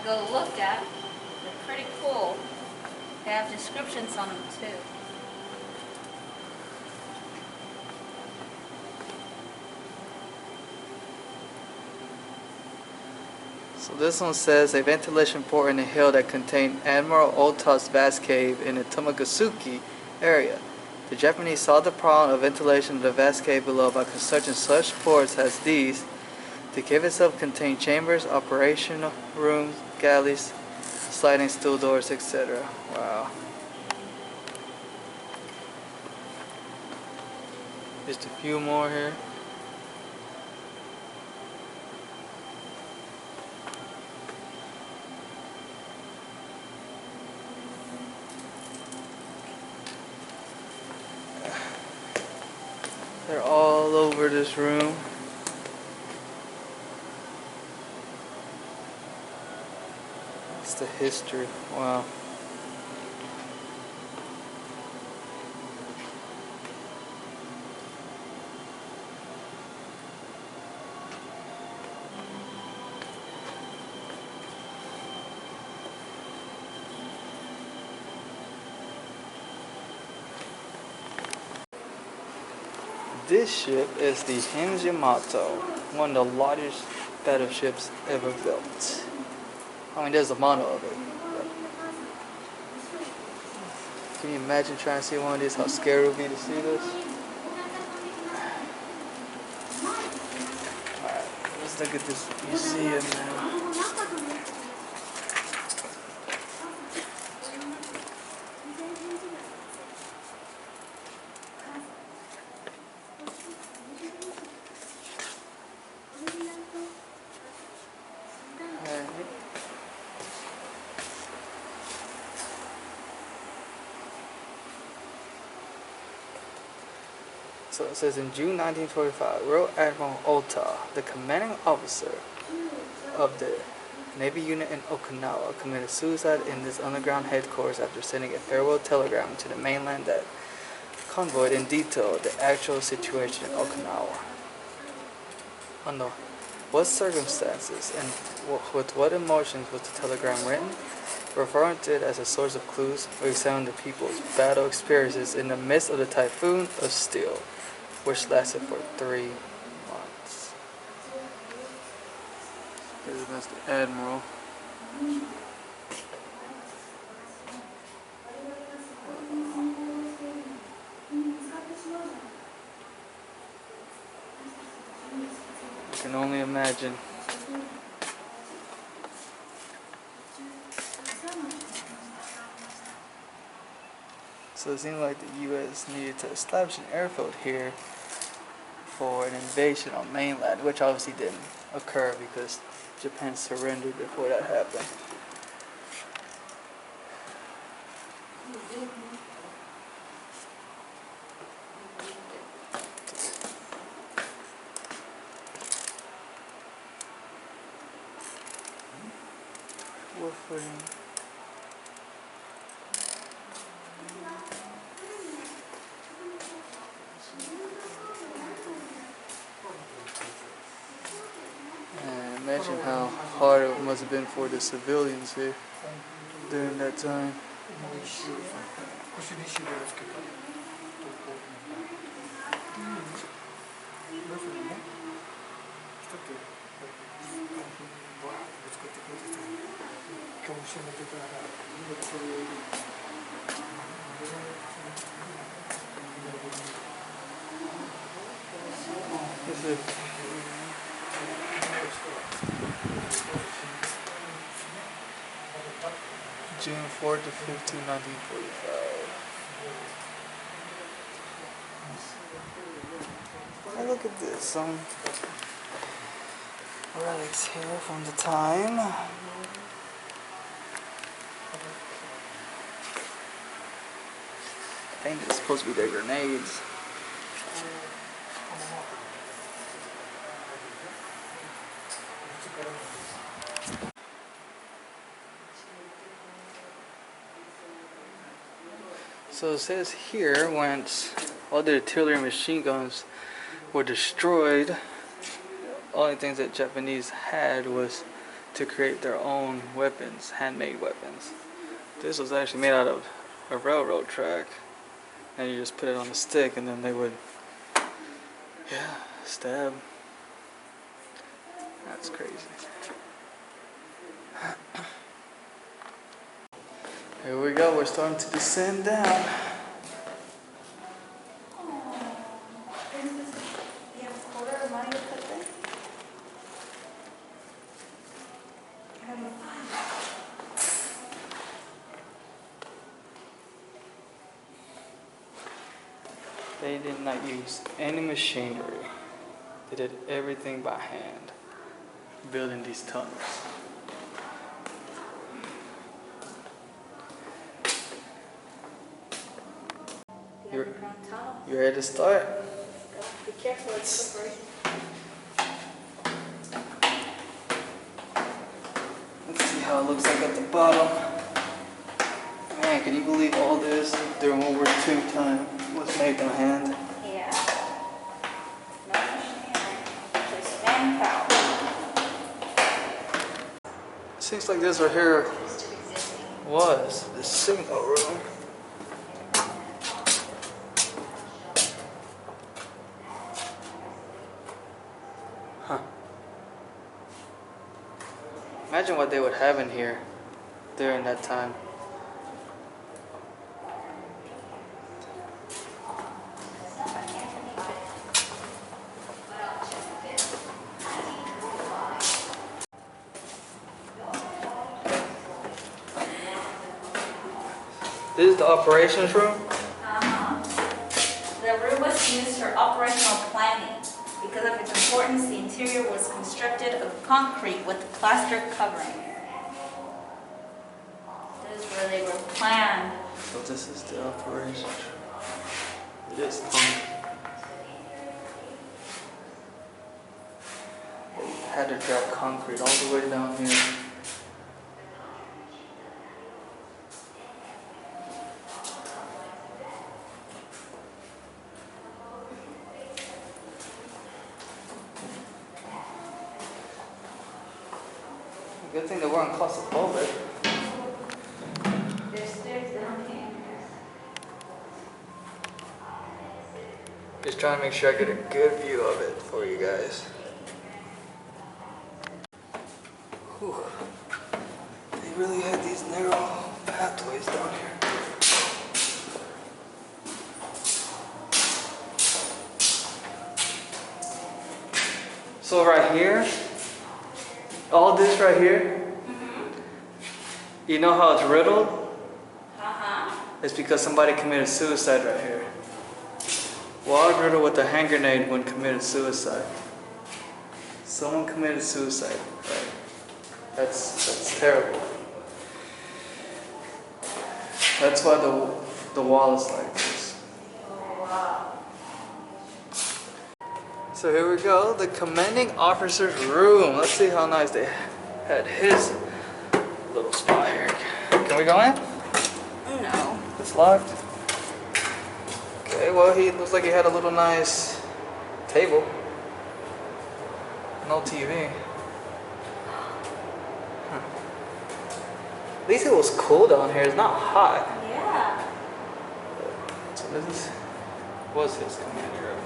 go look at. They're pretty cool. They have descriptions on them too. So this one says a ventilation port in a hill that contained Admiral Ota's vast cave in the Tomagasuki area. The Japanese solved the problem of ventilation of the vast cave below by constructing such ports as these. The cave itself contained chambers, operational rooms, galleys, sliding steel doors, etc. Wow. Just a few more here. They're all over this room. It's the history. Wow. This ship is the Yamato, one of the largest battleships ever built. I mean, there's a model of it. Can you imagine trying to see one of these? How scary it would be to see this? Alright, let's look at this museum now. So it says in June 1945, Rear Admiral Ota, the commanding officer of the Navy unit in Okinawa, committed suicide in this underground headquarters after sending a farewell telegram to the mainland that convoyed in detail the actual situation in Okinawa. Under what circumstances and with what emotions was the telegram written? Referring to it as a source of clues, we examine the people's battle experiences in the midst of the typhoon of steel, which lasted for 3 months. That's the Admiral. I can only imagine. So it seemed like the U.S. needed to establish an airfield here for an invasion on mainland, which obviously didn't occur because Japan surrendered before that happened. And imagine how hard it must have been for the civilians here during that time. June 4th to 15, 1945. Hey, look at this. Some relics here from the time. I think it's supposed to be their grenades. So it says here, once all the artillery machine guns were destroyed, the only things that Japanese had was to create their own weapons, handmade weapons. This was actually made out of a railroad track, and you just put it on a stick, and then they would, yeah, stab. That's crazy. Here we go, we're starting to descend down. They did not use any machinery. They did everything by hand, building these tunnels. You ready to start? Be careful, it's slippery. Let's see how it looks like at the bottom. Man, can you believe all this during World War II time was made by hand? Yeah. No machinery, just manpower. Seems like this right here Used to existing. was the signal room. Huh. Imagine what they would have in here during that time. This is the operations room? The room was used for operational planning. Because of its importance, the interior was constructed of concrete with plaster covering. This is where they were planned. So this is the operations room. It is fun. They had to drop concrete all the way down here. Good thing they weren't claustrophobic. There's stairs down here. Just trying to make sure I get a good view of it for you guys. Whew. They really had these narrow pathways down here. So right here, all this right here, you know how it's riddled? It's because somebody committed suicide right here. Wall riddled with a hand grenade when committed suicide. Someone committed suicide, right? That's terrible. That's why the wall is like this. Oh, wow. So here we go, the commanding officer's room. Let's see how nice they had his little spot here. Can we go in? No. It's locked. Okay, well he looks like he had a little nice table. No TV. At least it was cool down here, it's not hot. Yeah. So this was his commanding room.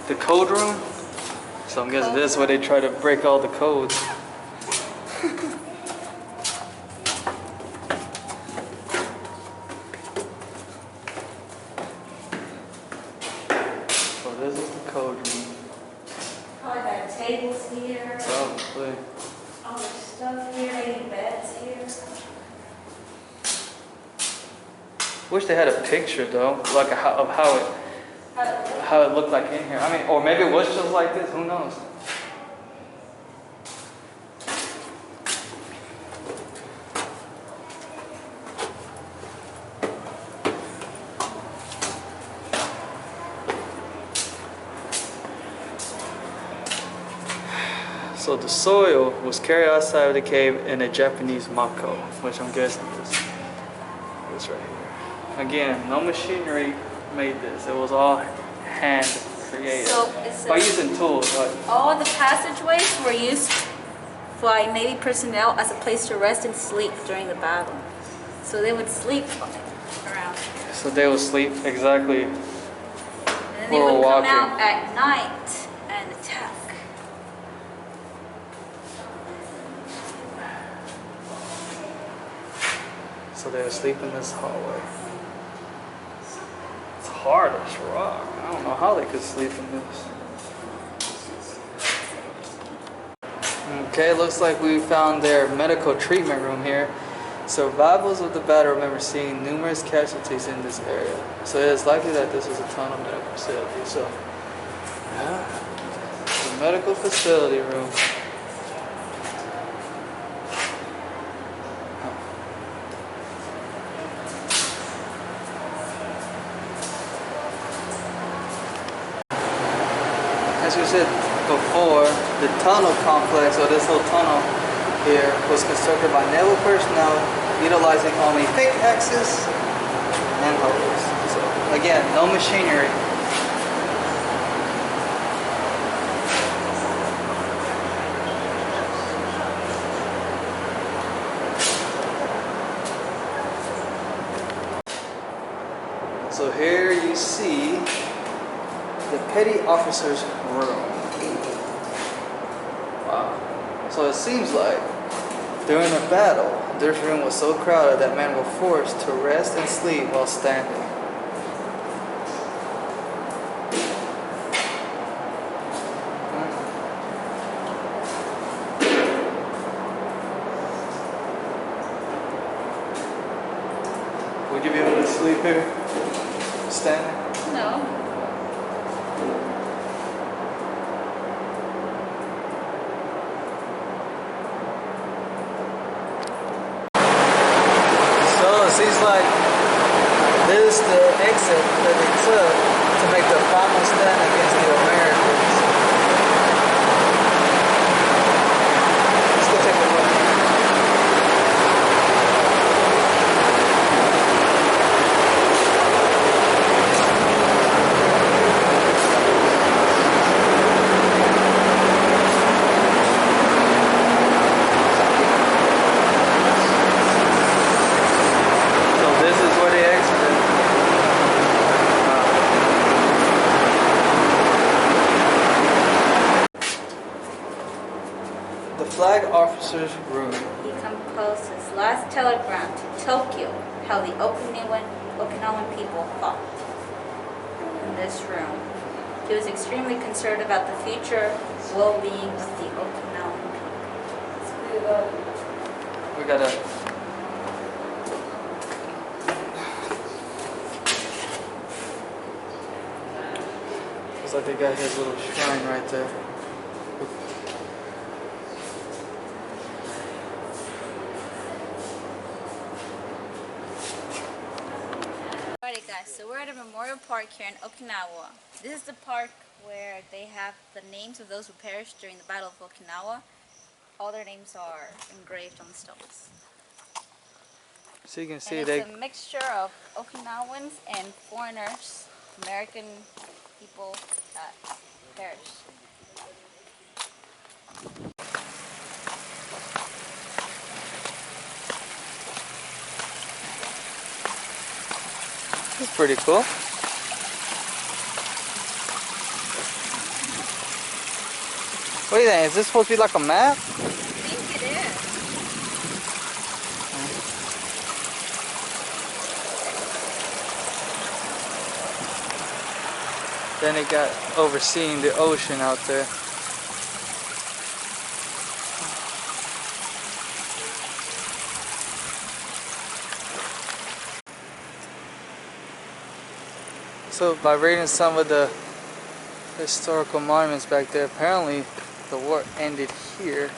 The code room. So I'm guessing this is where they try to break all the codes. So this is the code room. Probably got tables here. Probably. All the stuff here, any beds here. Wish they had a picture though, like of how it looked like in here. I mean, or maybe it was just like this. Who knows? So the soil was carried outside of the cave in a Japanese mako, which I'm guessing is this right here. Again, no machinery made this. It was all hand created. So by using tools. All the passageways were used by Navy personnel as a place to rest and sleep during the battle. So they would sleep around here. So they would sleep exactly. And then they would come out at night and attack. So they would sleep in this hallway. It's hard as rock. I don't know how they could sleep in this. Okay, looks like we found their medical treatment room here. Survivors of the battle remember seeing numerous casualties in this area. So it is likely that this was a tunnel medical facility. So, yeah, the medical facility room. As we said before, the tunnel complex, or this whole tunnel here, was constructed by naval personnel utilizing only pickaxes and hoes. So again, no machinery. So here you see the petty officer's room. Wow. So it seems like during a battle, this room was so crowded that men were forced to rest and sleep while standing. Would you be able to sleep here? Standing? No. Seems like this is the exit that they took to make the final stand against the Americans. Let's go take a look. Flag officer's room. He composed his last telegram to Tokyo, how the Okinawan people fought in this room. He was extremely concerned about the future well-being of the Okinawan people. We gotta. Looks like they got his little shrine right there. Alrighty guys, so we're at a memorial park here in Okinawa. This is the park where they have the names of those who perished during the Battle of Okinawa. All their names are engraved on the stones. So you can see and it's a mixture of Okinawans and foreigners, American people that perished. It's pretty cool. What do you think? Is this supposed to be like a map? I think it is. Then it got overseeing the ocean out there. So by reading some of the historical monuments back there, apparently the war ended here.